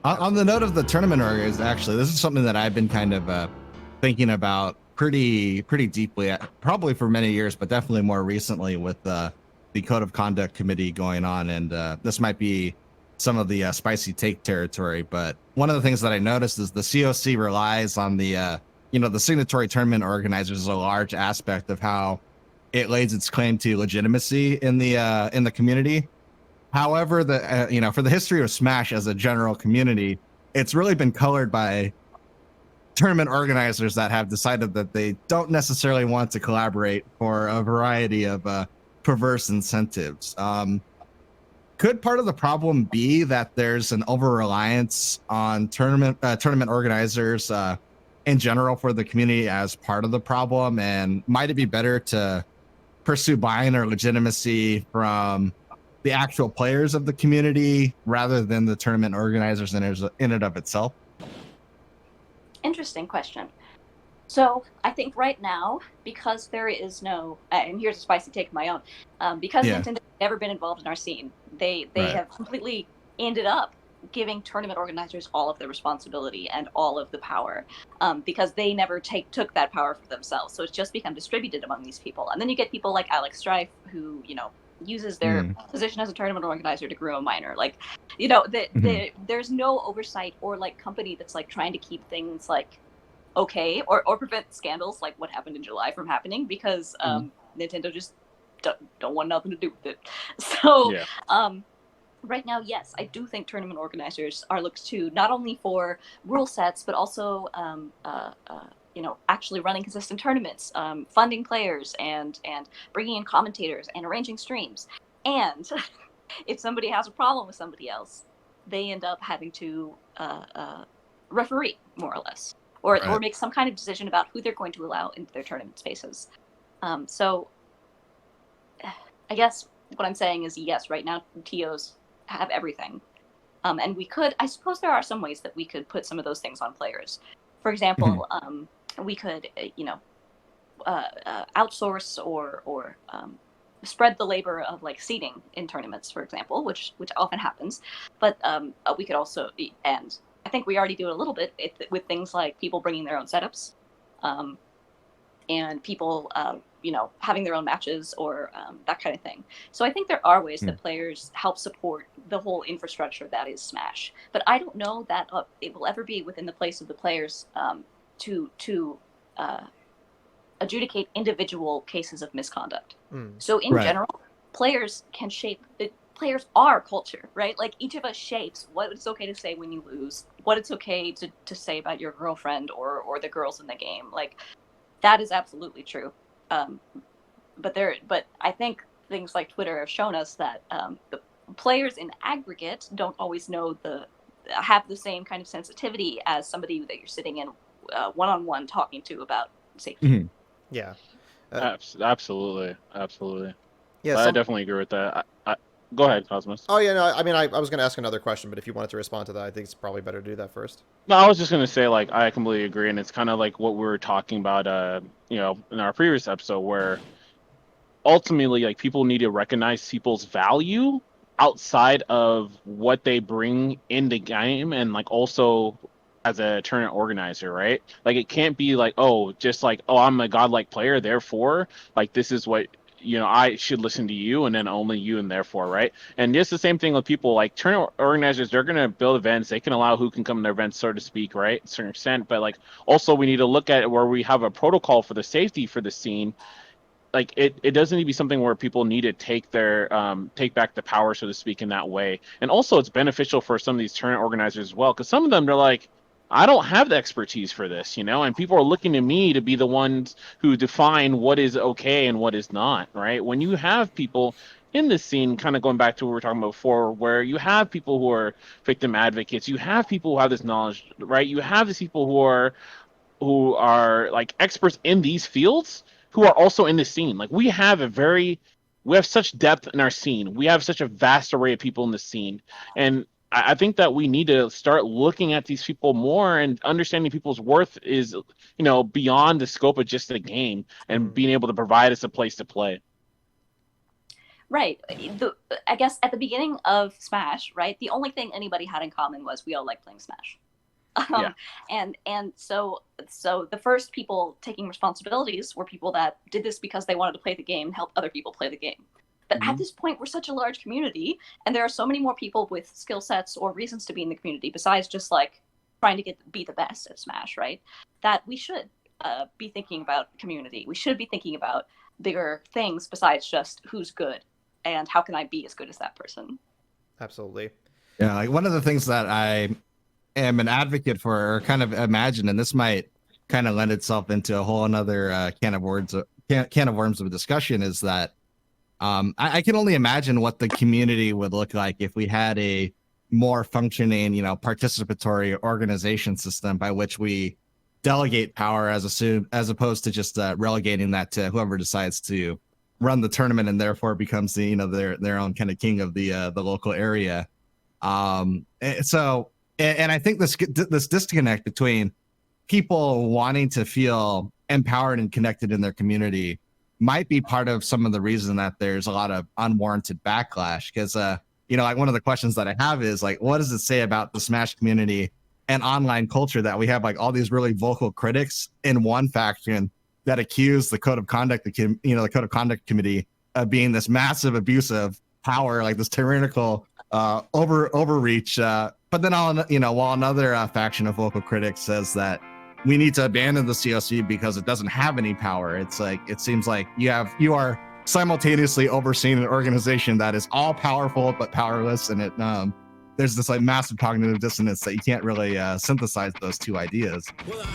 On the note of the tournament organizers, actually, this is something that I've been kind of thinking about pretty deeply, probably for many years, but definitely more recently with the Code of Conduct Committee going on. And this might be some of the spicy take territory, but one of the things that I noticed is the COC relies on the signatory tournament organizers as a large aspect of how it lays its claim to legitimacy in the community. However, for the history of Smash as a general community, it's really been colored by tournament organizers that have decided that they don't necessarily want to collaborate for a variety of perverse incentives. Could part of the problem be that there's an over reliance on tournament organizers in general for the community as part of the problem? And might it be better to pursue buy-in or legitimacy from the actual players of the community rather than the tournament organizers in and of itself? Interesting question. So I think right now, because there is no, and here's a spicy take of my own, because Yeah. Nintendo has never been involved in our scene, they Right. have completely ended up giving tournament organizers all of the responsibility and all of the power, because they never took that power for themselves. So it's just become distributed among these people, and then you get people like Alex Strife who uses their position as a tournament organizer to groom a minor. Like, there's no oversight or like company that's like trying to keep things like okay or prevent scandals like what happened in July from happening because Nintendo just don't want nothing to do with it. So right now, yes, I do think tournament organizers are looked to not only for rule sets but also actually running consistent tournaments, funding players, and bringing in commentators and arranging streams. And if somebody has a problem with somebody else, they end up having to referee more or less, or make some kind of decision about who they're going to allow into their tournament spaces. So I guess what I'm saying is yes, right now TOs have everything. And I suppose there are some ways that we could put some of those things on players. For example, we could, outsource or spread the labor of like seeding in tournaments, for example, which often happens. But we could also, and I think we already do it a little bit with things like people bringing their own setups, and people, having their own matches or that kind of thing. So I think there are ways that players help support the whole infrastructure that is Smash. But I don't know that it will ever be within the place of the players to adjudicate individual cases of misconduct. So in general, players can shape it. Players are culture, right? Like each of us shapes what it's okay to say when you lose, what it's okay to say about your girlfriend or the girls in the game. Like that is absolutely true. But I think things like Twitter have shown us that the players in aggregate don't always have the same kind of sensitivity as somebody that you're sitting in one-on-one talking to about safety. Yeah. Absolutely. Yeah, I definitely agree with that. Go ahead, Cosmos. Oh yeah, no, I mean, I was going to ask another question, but if you wanted to respond to that, I think it's probably better to do that first. No, I was just gonna say, like, I completely agree, and it's kind of like what we were talking about, in our previous episode, where ultimately, like, people need to recognize people's value outside of what they bring in the game, and like also as a tournament organizer, right? Like, it can't be like, oh, just like, oh, I'm a godlike player, therefore, like, this is what I should listen to you, and then only you, and therefore, right? And just the same thing with people like tournament organizers. They're gonna build events. They can allow who can come to their events, so to speak, right? To a certain extent, but like also we need to look at where we have a protocol for the safety for the scene. Like it doesn't need to be something where people need to take back the power, so to speak, in that way. And also it's beneficial for some of these tournament organizers as well, because some of them, they're like, I don't have the expertise for this, and people are looking to me to be the ones who define what is okay and what is not, right? When you have people in this scene, kind of going back to what we were talking about before, where you have people who are victim advocates, you have people who have this knowledge, right? You have these people who are like experts in these fields, who are also in the scene. Like we have such depth in our scene. We have such a vast array of people in the scene, and I think that we need to start looking at these people more and understanding people's worth is, beyond the scope of just the game, and being able to provide us a place to play. Right. I guess at the beginning of Smash, right, the only thing anybody had in common was we all like playing Smash. Yeah. And so the first people taking responsibilities were people that did this because they wanted to play the game and help other people play the game. But at this point, we're such a large community, and there are so many more people with skill sets or reasons to be in the community besides just like trying to be the best at Smash, right? That we should be thinking about community. We should be thinking about bigger things besides just who's good and how can I be as good as that person. Absolutely. Yeah, like one of the things that I am an advocate for, or kind of imagine, and this might kind of lend itself into a whole another can of worms of a discussion, is that I can only imagine what the community would look like if we had a more functioning, participatory organization system by which we delegate power as opposed to just relegating that to whoever decides to run the tournament and therefore becomes the their own kind of king of the local area. And I think this disconnect between people wanting to feel empowered and connected in their community might be part of some of the reason that there's a lot of unwarranted backlash. Because like one of the questions that I have is like, what does it say about the Smash community and online culture that we have like all these really vocal critics in one faction that accuse the code of conduct, the code of conduct committee of being this massive abuse of power, like this tyrannical overreach. But then while another faction of vocal critics says that we need to abandon the COC because it doesn't have any power. It's like, it seems like you are simultaneously overseeing an organization that is all powerful but powerless, and there's this like massive cognitive dissonance that you can't really synthesize those two ideas. Well,